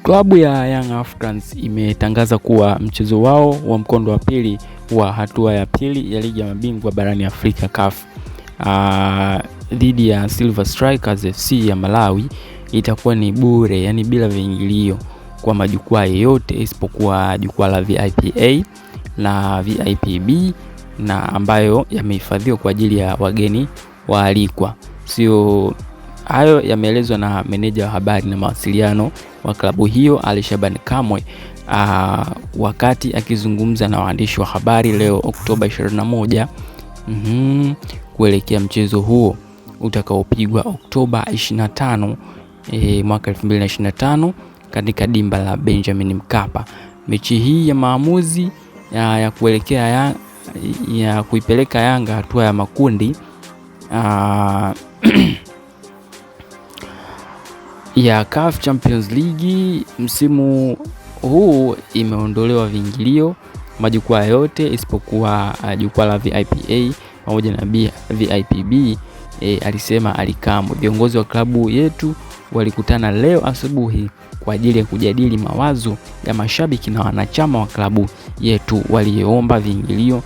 Klabu ya Young Africans imetangaza kuwa mchezo wao wa mkondo wa pili wa hatua ya pili ya ligi ya mabingwa barani Afrika CAF dhidi ya Silver Strikers FC ya Malawi itakuwa ni bure, yani bila viingilio kwa majukwaa yote isipokuwa jukwaa la VIP-A na VIP-B na ambayo yamehifadhiwa kwa ajili ya wageni waalikwa. Sio hayo yameelezwa na meneja wa habari na mawasiliano wa klabu hiyo Ali Shaban Kamwe wakati akizungumza na waandishi wa habari leo Oktoba 21 kuelekea mchezo huo utakaopigwa Oktoba 25 mwaka 2025 katika dimba la Benjamin Mkapa. Mechi hii ya maamuzi ya kuelekea ya kuipeleka Yanga hatua ya makundi ya CAF Champions League msimu huu imeondolewa viingilio majukwaa yote isipokuwa jukwaa la VIP-A pamoja na VIP-B. Alisema Alikamwe. Viongozi wa klabu yetu walikutana leo asubuhi kwa ajili ya kujadili mawazo ya mashabiki na wanachama wa klabu yetu waliomba viingilio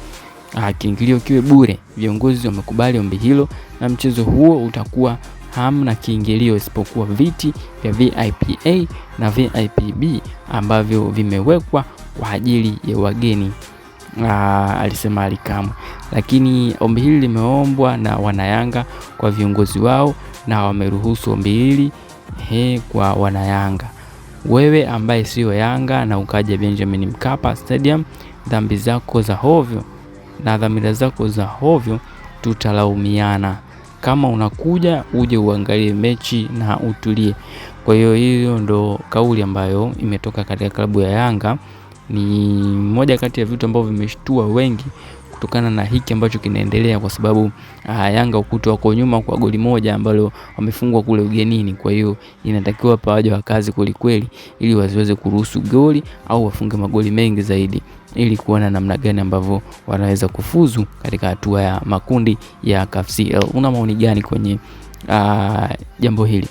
kiingilio kiwe bure. Viongozi wamekubali ombi hilo na mchezo huo utakuwa hamna kiingilio isipokuwa viti vya VIP-A na VIP-B ambavyo vimewekwa kwa ajili ya wageni, alisema Alikamwe. Lakini ombi hili limeombwa na wanayanga kwa viongozi wao na wameruhusu ombi hili kwa wanayanga. Wewe ambaye sio Yanga na ukaja Benjamin Mkapa Stadium, dhambi zako za hovyo na dhamira zako za hovyo tutalaumiana. Kama unakuja uje uangalie mechi na utulie. Kwa hiyo ndo kauli ambayo imetoka katika klabu ya Yanga. Ni moja kati ya vitu ambavyo vimeshtua wengi kutokana na hiki ambacho kinaendelea, kwa sababu Yanga ukuta wako nyuma kwa goli moja ambalo wamefungwa kule ugenini. Kwa hiyo inatakiwa pawaje wa kazi kweli ili wasiweze kuruhusu goli au wafunge magoli mengi zaidi ili kuona namna gani ambavyo wanaweza kufuzu katika hatua ya makundi ya CAF CL. Una maoni gani kwenye jambo hili?